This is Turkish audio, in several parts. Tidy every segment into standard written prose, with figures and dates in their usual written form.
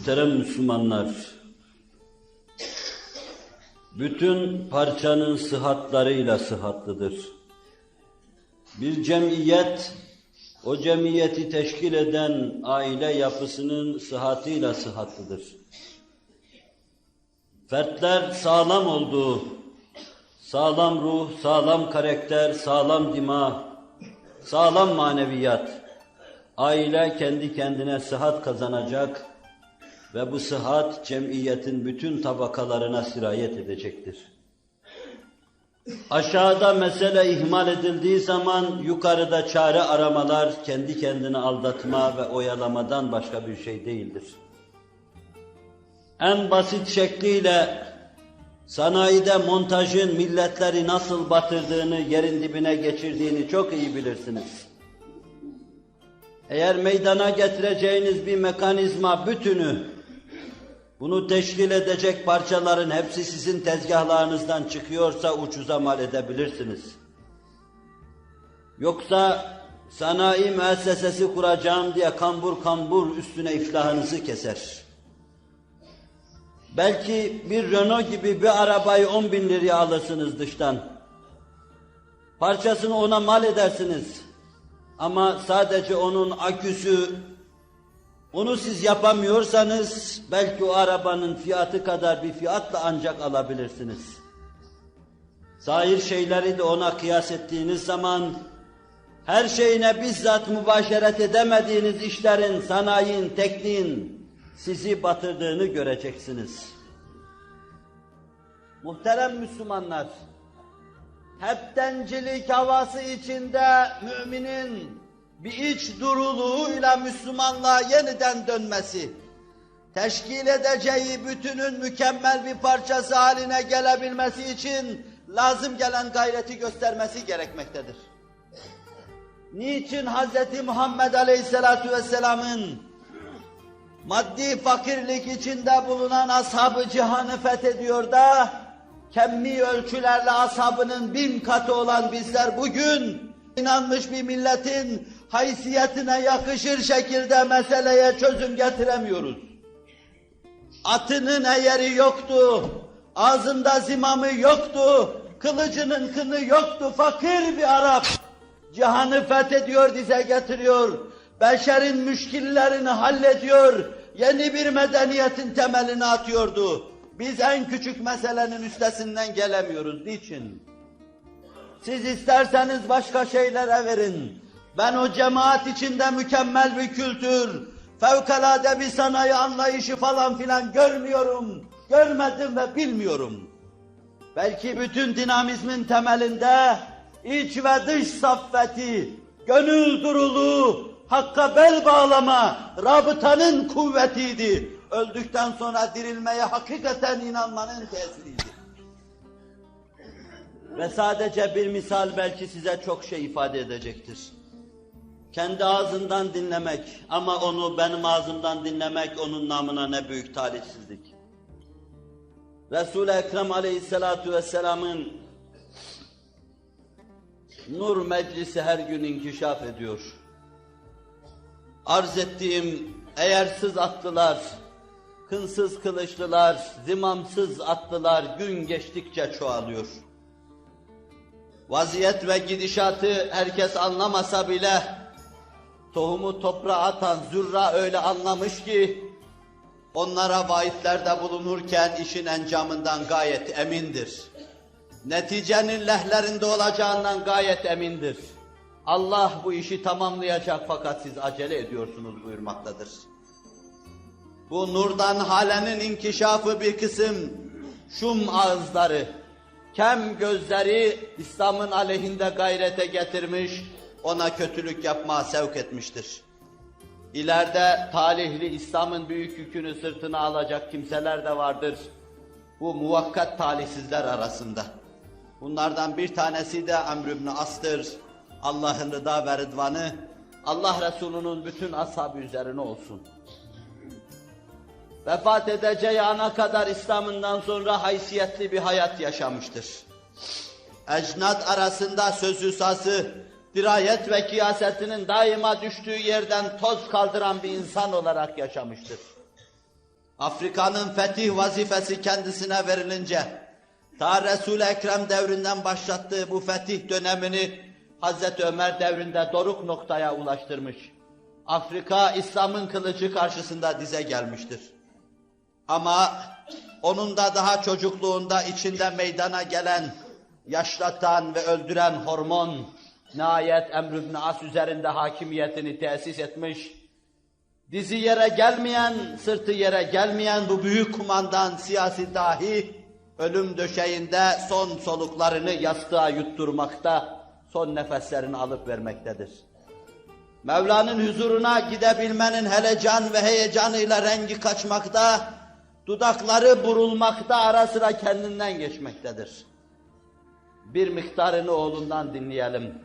Muhterem Müslümanlar, bütün parçanın sıhhatlarıyla sıhhatlıdır. Bir cemiyet, o cemiyeti teşkil eden aile yapısının sıhhatıyla sıhhatlıdır. Fertler sağlam olduğu, sağlam ruh, sağlam karakter, sağlam dima, sağlam maneviyat, aile kendi kendine sıhhat kazanacak ve bu sıhhat cemiyetin bütün tabakalarına sirayet edecektir. Aşağıda mesele ihmal edildiği zaman yukarıda çare aramalar kendi kendini aldatma ve oyalamadan başka bir şey değildir. En basit şekliyle sanayide montajın milletleri nasıl batırdığını, yerin dibine geçirdiğini çok iyi bilirsiniz. Eğer meydana getireceğiniz bir mekanizma bütünü, bunu teşkil edecek parçaların hepsi sizin tezgahlarınızdan çıkıyorsa ucuza mal edebilirsiniz. Yoksa sanayi müessesesi kuracağım diye kambur kambur üstüne iflahınızı keser. Belki bir Renault gibi bir arabayı 10.000 liraya alırsınız dıştan. Parçasını ona mal edersiniz. Ama sadece onun aküsü, onu siz yapamıyorsanız belki o arabanın fiyatı kadar bir fiyatla ancak alabilirsiniz. Zahir şeyleri de ona kıyas ettiğiniz zaman her şeyine bizzat mübaşeret edemediğiniz işlerin, sanayinin, tekniğin sizi batırdığını göreceksiniz. Muhterem Müslümanlar, heptencilik havası içinde müminin bir iç duruluğuyla Müslümanlığa yeniden dönmesi, teşkil edeceği bütünün mükemmel bir parçası haline gelebilmesi için lazım gelen gayreti göstermesi gerekmektedir. Niçin Hz. Muhammed Aleyhisselatü Vesselam'ın maddi fakirlik içinde bulunan ashab-ı cihanı fethediyor da, kemmi ölçülerle ashabının 1000 katı olan bizler bugün, inanmış bir milletin haysiyetine yakışır şekilde meseleye çözüm getiremiyoruz. Atının eğeri yoktu, ağzında zimamı yoktu, kılıcının kını yoktu, fakir bir Arap. Cihanı fethediyor, dize getiriyor, beşerin müşkillerini hallediyor, yeni bir medeniyetin temelini atıyordu. Biz en küçük meselenin üstesinden gelemiyoruz. Niçin? Siz isterseniz başka şeylere verin. Ben o cemaat içinde mükemmel bir kültür, fevkalade bir sanayi anlayışı falan filan görmüyorum, görmedim ve bilmiyorum. Belki bütün dinamizmin temelinde iç ve dış saffeti, gönül duruluğu, hakka bel bağlama, rabıtanın kuvvetiydi. Öldükten sonra dirilmeye hakikaten inanmanın tesiriydi. Ve sadece bir misal belki size çok şey ifade edecektir. Kendi ağzından dinlemek ama onu benim ağzımdan dinlemek onun namına ne büyük talihsizlik. Resul-i Ekrem Aleyhisselatü Vesselam'ın nur meclisi her gün inkişaf ediyor. Arz ettiğim eğersiz atlılar, kınsız kılıçlılar, zimamsız atlılar gün geçtikçe çoğalıyor. Vaziyet ve gidişatı herkes anlamasa bile, tohumu toprağa atan zürra öyle anlamış ki, onlara vaitlerde bulunurken işin encamından gayet emindir. Neticenin lehlerinde olacağından gayet emindir. Allah bu işi tamamlayacak fakat siz acele ediyorsunuz buyurmaktadır. Bu nurdan halenin inkişafı bir kısım şum ağızları, kem gözleri İslam'ın aleyhinde gayrete getirmiş, ona kötülük yapmaya sevk etmiştir. İleride talihli İslam'ın büyük yükünü sırtına alacak kimseler de vardır. Bu muvakkat talihsizler arasında. Bunlardan bir tanesi de Amr ibn As'tır. Allah'ın rıda ve rıdvanı, Allah Resulü'nün bütün ashabı üzerine olsun. Vefat edeceği ana kadar İslam'ından sonra haysiyetli bir hayat yaşamıştır. Ecnat arasında sözü sazı, dirayet ve kiyasetinin daima düştüğü yerden toz kaldıran bir insan olarak yaşamıştır. Afrika'nın fetih vazifesi kendisine verilince, ta Resul-i Ekrem devrinden başlattığı bu fetih dönemini Hazreti Ömer devrinde doruk noktaya ulaştırmış. Afrika, İslam'ın kılıcı karşısında dize gelmiştir. Ama onun da daha çocukluğunda içinde meydana gelen, yaşlatan ve öldüren hormon, nihayet Emr ibn As üzerinde hakimiyetini tesis etmiş. Dizi yere gelmeyen, sırtı yere gelmeyen bu büyük kumandan siyasi dahi, ölüm döşeğinde son soluklarını yastığa yutturmakta, son nefeslerini alıp vermektedir. Mevla'nın huzuruna gidebilmenin hele can ve heyecanıyla rengi kaçmakta, dudakları burulmakta, ara sıra kendinden geçmektedir. Bir miktarını oğlundan dinleyelim.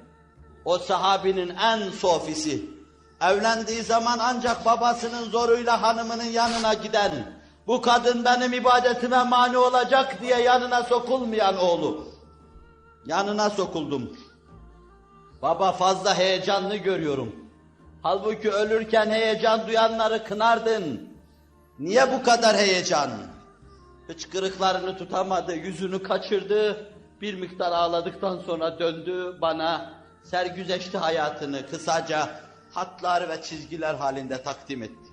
O sahabinin en sofisi, evlendiği zaman ancak babasının zoruyla hanımının yanına giden, bu kadın benim ibadetime mani olacak diye yanına sokulmayan oğlu. Yanına sokuldum. Baba fazla heyecanlı görüyorum. Halbuki ölürken heyecan duyanları kınardın. Niye bu kadar heyecan? Hıçkırıklarını tutamadı, yüzünü kaçırdı. Bir miktar ağladıktan sonra döndü bana, sergüzeşti hayatını kısaca hatlar ve çizgiler halinde takdim etti.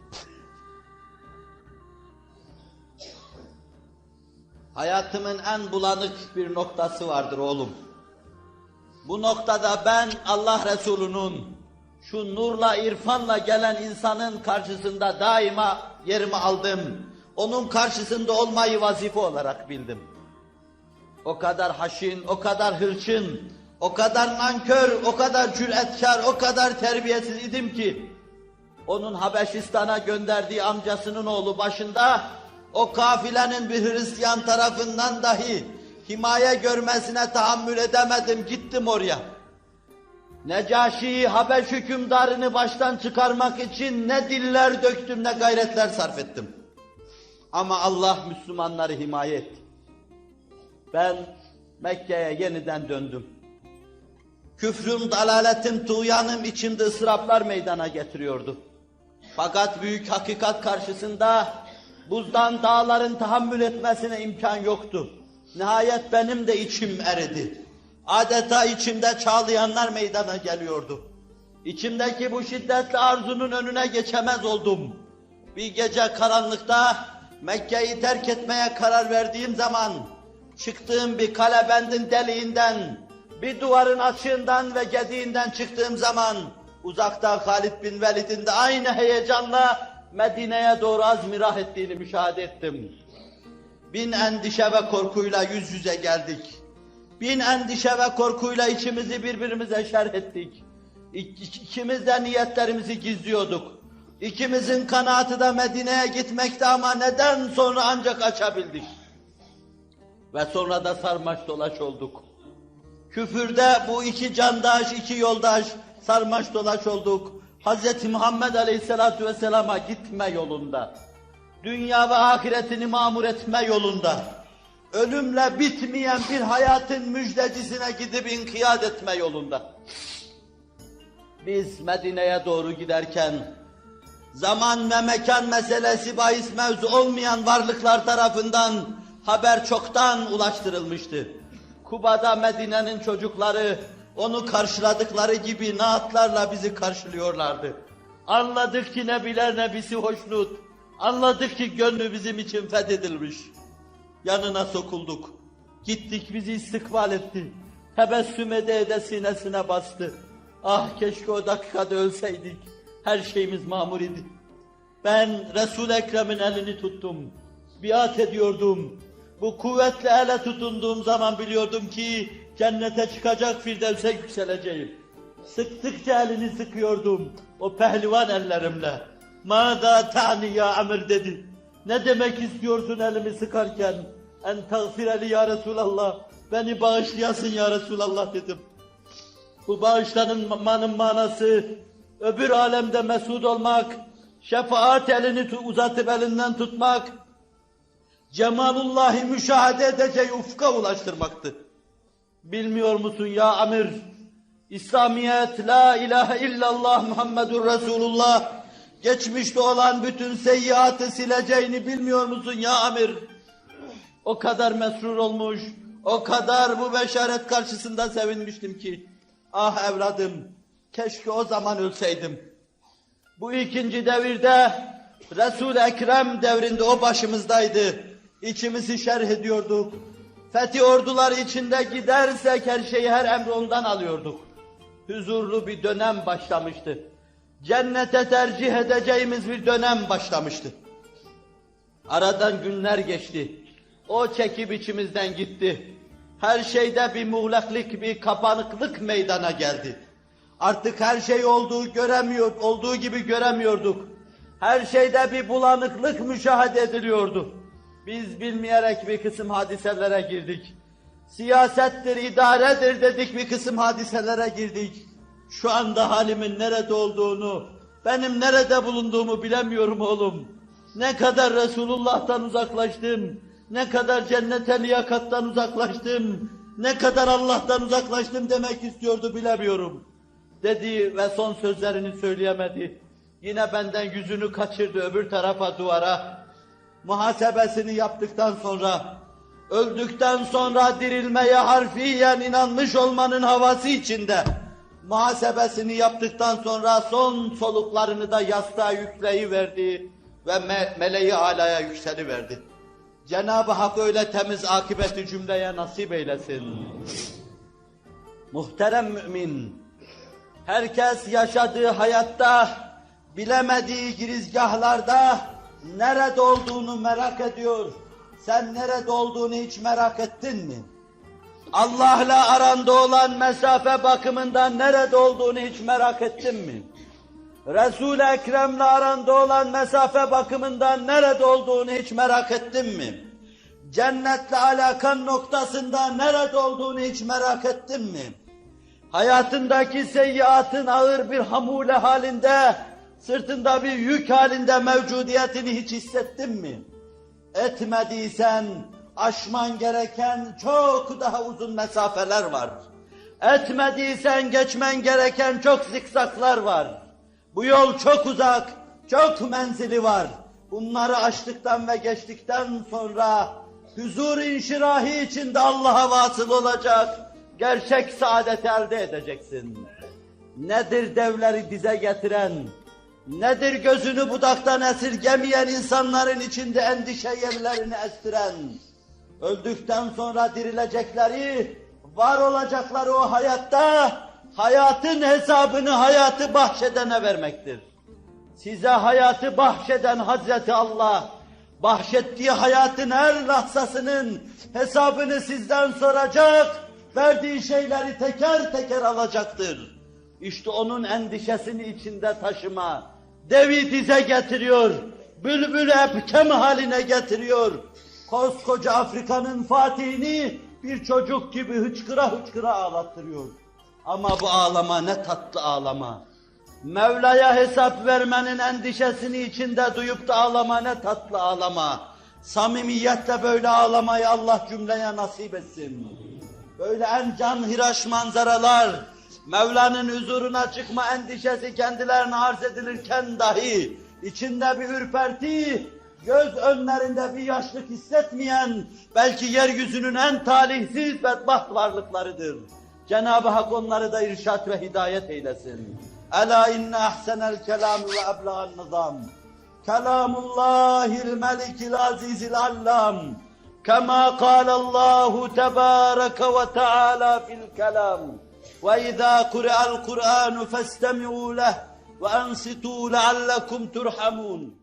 Hayatımın en bulanık bir noktası vardır oğlum. Bu noktada ben Allah Resulü'nün şu nurla, irfanla gelen insanın karşısında daima yerimi aldım. Onun karşısında olmayı vazife olarak bildim. O kadar haşin, o kadar hırçın, o kadar nankör, o kadar cüretkar, o kadar terbiyesiz idim ki, onun Habeşistan'a gönderdiği amcasının oğlu başında, o kafilenin bir Hristiyan tarafından dahi himaye görmesine tahammül edemedim, gittim oraya. Necaşi, Habeş hükümdarını baştan çıkarmak için ne diller döktüm, ne gayretler sarf ettim. Ama Allah Müslümanları himaye etti. Ben Mekke'ye yeniden döndüm. Küfrüm, dalaletim, tuğyanım içimde ıstıraplar meydana getiriyordu. Fakat büyük hakikat karşısında buzdan dağların tahammül etmesine imkan yoktu. Nihayet benim de içim eridi. Adeta içimde çağlayanlar meydana geliyordu. İçimdeki bu şiddetli arzunun önüne geçemez oldum. Bir gece karanlıkta Mekke'yi terk etmeye karar verdiğim zaman, çıktığım bir kalebendin deliğinden, bir duvarın açığından ve gediğinden çıktığım zaman, uzakta Halid bin Velid'in de aynı heyecanla Medine'ye doğru azmirah ettiğini müşahede ettim. Bin endişe ve korkuyla yüz yüze geldik. Bin endişe ve korkuyla içimizi birbirimize şerh ettik. İkimiz de niyetlerimizi gizliyorduk. İkimizin kanaatı da Medine'ye gitmekte ama neden sonra ancak açabildik. Ve sonra da sarmaş dolaş olduk. Küfürde bu iki candaş, iki yoldaş sarmaş dolaş olduk. Hz. Muhammed Aleyhisselatü Vesselam'a gitme yolunda. Dünya ve ahiretini mamur etme yolunda. Ölümle bitmeyen bir hayatın müjdecisine gidip inkiyat etme yolunda. Biz Medine'ye doğru giderken, zaman ve mekan meselesi bahis mevzu olmayan varlıklar tarafından haber çoktan ulaştırılmıştı. Kuba'da Medine'nin çocukları onu karşıladıkları gibi naatlarla bizi karşılıyorlardı. Anladık ki Nebiler Nebisi hoşnut, anladık ki gönlü bizim için fethedilmiş. Yanına sokulduk, gittik bizi istikbal etti, tebessüm ede sinesine bastı. Ah keşke o dakikada ölseydik, her şeyimiz mamur idi. Ben Resul-i Ekrem'in elini tuttum, biat ediyordum. Bu kuvvetle ele tutunduğum zaman biliyordum ki cennete çıkacak, Firdevs'e yükseleceğim. Sıktıkça elini sıkıyordum o pehlivan ellerimle. Mâdâ ta'ni ya Amr dedi. Ne demek istiyorsun elimi sıkarken? En tağfireli ya Resulallah. Beni bağışlayasın ya Resulallah dedim. Bu bağışlanmanın manası öbür alemde mesut olmak, şefaat elini uzatıp elinden tutmak, Cemalullah'ı müşahede edeceği ufka ulaştırmaktı. Bilmiyor musun ya Amir? İslamiyet, la ilahe illallah Muhammedur Resulullah, Geçmişte olan bütün seyyiatı sileceğini bilmiyor musun ya Amir? O kadar mesrur olmuş, o kadar bu beşaret karşısında sevinmiştim ki, ah evladım, keşke o zaman ölseydim. Bu ikinci devirde, Resul-i Ekrem devrinde o başımızdaydı. İçimizi şerh ediyorduk. Fethi orduları içinde gidersek her şeyi, her emri ondan alıyorduk. Huzurlu bir dönem başlamıştı. Cennete tercih edeceğimiz bir dönem başlamıştı. Aradan günler geçti. O çekip içimizden gitti. Her şeyde bir muğlaklık, bir kapanıklık meydana geldi. Artık her şey olduğu gibi göremiyorduk. Her şeyde bir bulanıklık müşahede ediliyordu. Biz bilmeyerek bir kısım hadiselere girdik. Siyasettir, idaredir dedik, bir kısım hadiselere girdik. Şu anda halimin nerede olduğunu, benim nerede bulunduğumu bilemiyorum oğlum. Ne kadar Resulullah'tan uzaklaştım, ne kadar cennete liyakattan uzaklaştım, ne kadar Allah'tan uzaklaştım demek istiyordu bilemiyorum. Dedi ve son sözlerini söyleyemedi. Yine benden yüzünü kaçırdı öbür tarafa, duvara. Muhasebesini yaptıktan sonra, öldükten sonra dirilmeye harfiyen inanmış olmanın havası içinde, muhasebesini yaptıktan sonra son soluklarını da yastığa yükleyiverdi ve meleği alaya yükseliverdi. Cenab-ı Hak öyle temiz akıbeti cümleye nasip eylesin. Muhterem mümin, herkes yaşadığı hayatta, bilemediği girizgahlarda nerede olduğunu merak ediyor. Sen nerede olduğunu hiç merak ettin mi? Allah'la aranda olan mesafe bakımından nerede olduğunu hiç merak ettin mi? Resul-i Ekrem'le aranda olan mesafe bakımından nerede olduğunu hiç merak ettin mi? Cennetle alakan noktasında nerede olduğunu hiç merak ettin mi? Hayatındaki seyyiatın ağır bir hamule halinde, sırtında bir yük halinde mevcudiyetini hiç hissettin mi? Etmediysen aşman gereken çok daha uzun mesafeler var. Etmediysen geçmen gereken çok zikzaklar var. Bu yol çok uzak, çok menzili var. Bunları aştıktan ve geçtikten sonra huzur inşirahi içinde Allah'a vasıl olacak, gerçek saadeti elde edeceksin. Nedir devleri dize getiren, nedir gözünü budaktan esirgemeyen insanların içinde endişe yerlerini estiren, öldükten sonra dirilecekleri, var olacakları o hayatta, hayatın hesabını hayatı bahşedene vermektir. Size hayatı bahşeden Hazreti Allah, bahşettiği hayatın her lahzasının hesabını sizden soracak, verdiği şeyleri teker teker alacaktır. İşte onun endişesini içinde taşıma, devi dize getiriyor, bülbül ebkem haline getiriyor. Koskoca Afrika'nın fatihini bir çocuk gibi hıçkıra hıçkıra ağlattırıyor. Ama bu ağlama ne tatlı ağlama. Mevla'ya hesap vermenin endişesini içinde duyup da ağlama ne tatlı ağlama. Samimiyetle böyle ağlamayı Allah cümleye nasip etsin. Böyle en canhıraş manzaralar, Mevla'nın huzuruna çıkma endişesi kendilerine arz edilirken dahi içinde bir ürperti, göz önlerinde bir yaşlık hissetmeyen, belki yeryüzünün en talihsiz bedbaht varlıklarıdır. Cenab-ı Hak onları da irşat ve hidayet eylesin. Ela inne ahsenel kelam ve ebla'n nizam. Kelamullahil melikil azizil allam. Kema kâlallahu tebâreke ve teâlâ fil kelam. Ve izâ kure'al Kur'ânu festemi'û leh ve ansitû leallekum turhamûn.